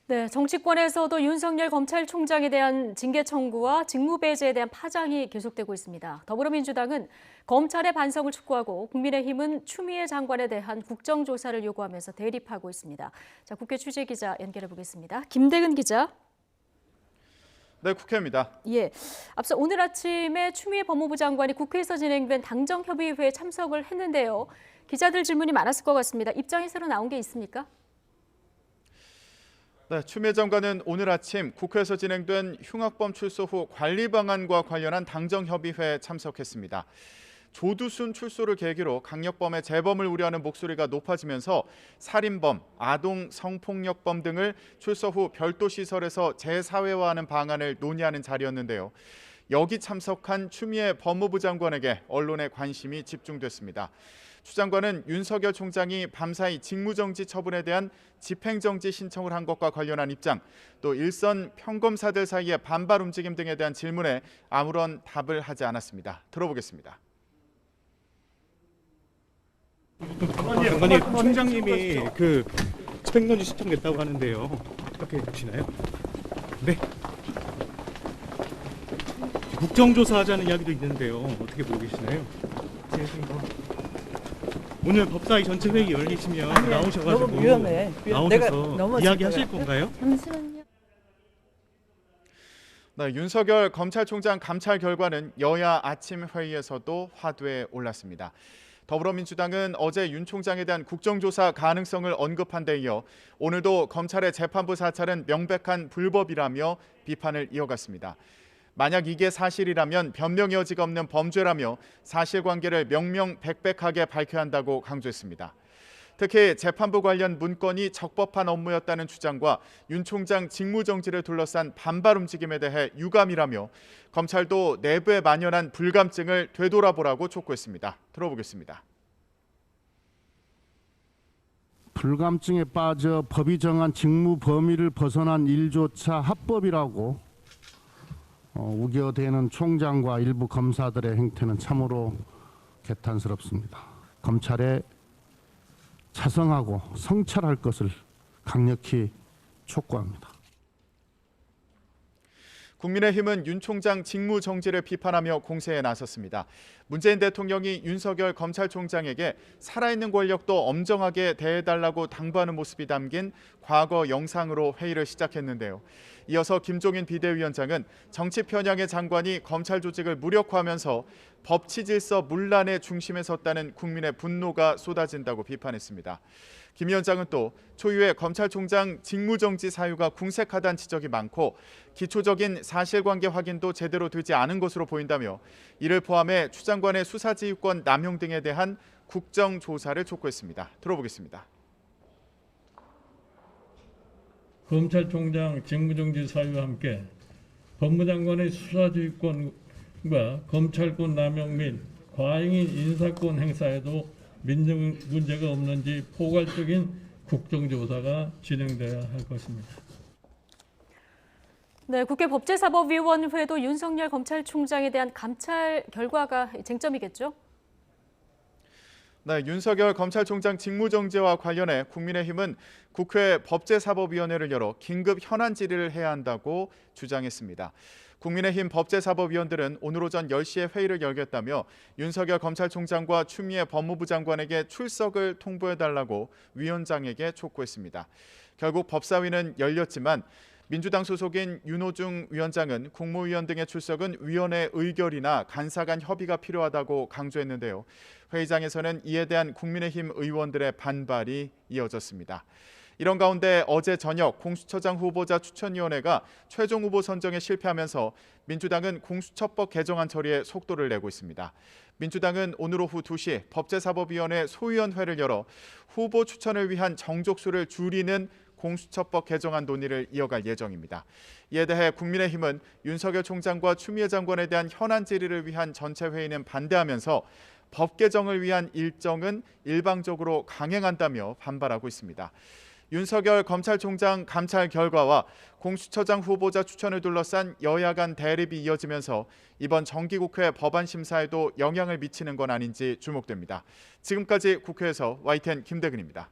네, 정치권에서도 윤석열 검찰총장에 대한 징계 청구와 직무배제에 대한 파장이 계속되고 있습니다. 더불어민주당은 검찰의 반성을 촉구하고 국민의힘은 추미애 장관에 대한 국정조사를 요구하면서 대립하고 있습니다. 자, 국회 취재기자 연결해 보겠습니다. 김대근 기자. 네, 국회입니다. 예, 앞서 오늘 아침에 추미애 법무부 장관이 국회에서 진행된 당정협의회에 참석을 했는데요. 기자들 질문이 많았을 것 같습니다. 입장이 새로 나온 게 있습니까? 네, 추미애 장관은 오늘 아침 국회에서 진행된 흉악범 출소 후 관리 방안과 관련한 당정협의회에 참석했습니다. 조두순 출소를 계기로 강력범의 재범을 우려하는 목소리가 높아지면서 살인범, 아동 성폭력범 등을 출소 후 별도 시설에서 재사회화하는 방안을 논의하는 자리였는데요. 여기 참석한 추미애 법무부 장관에게 언론의 관심이 집중됐습니다. 추 장관은 윤석열 총장이 밤사이 직무정지 처분에 대한 집행정지 신청을 한 것과 관련한 입장, 또 일선 평검사들 사이의 반발 움직임 등에 대한 질문에 아무런 답을 하지 않았습니다. 들어보겠습니다. 장관님, 총장님이 집행정지 신청했다고 하는데요. 어떻게 보시나요? 네. 국정조사하자는 이야기도 있는데요. 어떻게 보고 계시나요? 오늘 법사위 전체 회의 열리시면 나오셔가지고 너무 위험해. 나오셔서 이야기하실 건가요? 잠시만요. 네, 윤석열 검찰총장 감찰 결과는 여야 아침 회의에서도 화두에 올랐습니다. 더불어민주당은 어제 윤 총장에 대한 국정조사 가능성을 언급한 데 이어 오늘도 검찰의 재판부 사찰은 명백한 불법이라며 비판을 이어갔습니다. 만약 이게 사실이라면 변명의 여지가 없는 범죄라며 사실관계를 명명백백하게 밝혀야 한다고 강조했습니다. 특히 재판부 관련 문건이 적법한 업무였다는 주장과 윤 총장 직무정지를 둘러싼 반발 움직임에 대해 유감이라며 검찰도 내부에 만연한 불감증을 되돌아보라고 촉구했습니다. 들어보겠습니다. 불감증에 빠져 법이 정한 직무 범위를 벗어난 일조차 합법이라고 우겨대는 총장과 일부 검사들의 행태는 참으로 개탄스럽습니다. 검찰에 자성하고 성찰할 것을 강력히 촉구합니다. 국민의힘은 윤 총장 직무정지를 비판하며 공세에 나섰습니다. 문재인 대통령이 윤석열 검찰총장에게 살아있는 권력도 엄정하게 대해달라고 당부하는 모습이 담긴 과거 영상으로 회의를 시작했는데요. 이어서 김종인 비대위원장은 정치 편향의 장관이 검찰 조직을 무력화하면서 법치 질서 문란의 중심에 섰다는 국민의 분노가 쏟아진다고 비판했습니다. 김 위원장은 또 초유의 검찰총장 직무정지 사유가 궁색하다는 지적이 많고 기초적인 사실관계 확인도 제대로 되지 않은 것으로 보인다며 이를 포함해 추 장관의 수사지휘권 남용 등에 대한 국정조사를 촉구했습니다. 들어보겠습니다. 검찰총장 직무정지 사유와 함께 법무장관의 수사지휘권과 검찰권 남용 및 과잉인 인사권 행사에도 민정 문제가 없는지 포괄적인 국정조사가 진행돼야 할 것입니다. 네, 국회 법제사법위원회도 윤석열 검찰총장에 대한 감찰 결과가 쟁점이겠죠? 네, 윤석열 검찰총장 직무정지와 관련해 국민의힘은 국회 법제사법위원회를 열어 긴급 현안 질의를 해야 한다고 주장했습니다. 국민의힘 법제사법위원들은 오늘 오전 10시에 회의를 열겠다며 윤석열 검찰총장과 추미애 법무부 장관에게 출석을 통보해달라고 위원장에게 촉구했습니다. 결국 법사위는 열렸지만 민주당 소속인 윤호중 위원장은 국무위원 등의 출석은 위원회 의결이나 간사 간 협의가 필요하다고 강조했는데요. 회의장에서는 이에 대한 국민의힘 의원들의 반발이 이어졌습니다. 이런 가운데 어제 저녁 공수처장 후보자 추천위원회가 최종 후보 선정에 실패하면서 민주당은 공수처법 개정안 처리에 속도를 내고 있습니다. 민주당은 오늘 오후 2시 법제사법위원회 소위원회를 열어 후보 추천을 위한 정족수를 줄이는 공수처법 개정안 논의를 이어갈 예정입니다. 이에 대해 국민의힘은 윤석열 총장과 추미애 장관에 대한 현안 질의를 위한 전체 회의는 반대하면서 법 개정을 위한 일정은 일방적으로 강행한다며 반발하고 있습니다. 윤석열 검찰총장 감찰 결과와 공수처장 후보자 추천을 둘러싼 여야 간 대립이 이어지면서 이번 정기국회 법안 심사에도 영향을 미치는 건 아닌지 주목됩니다. 지금까지 국회에서 YTN 김대근입니다.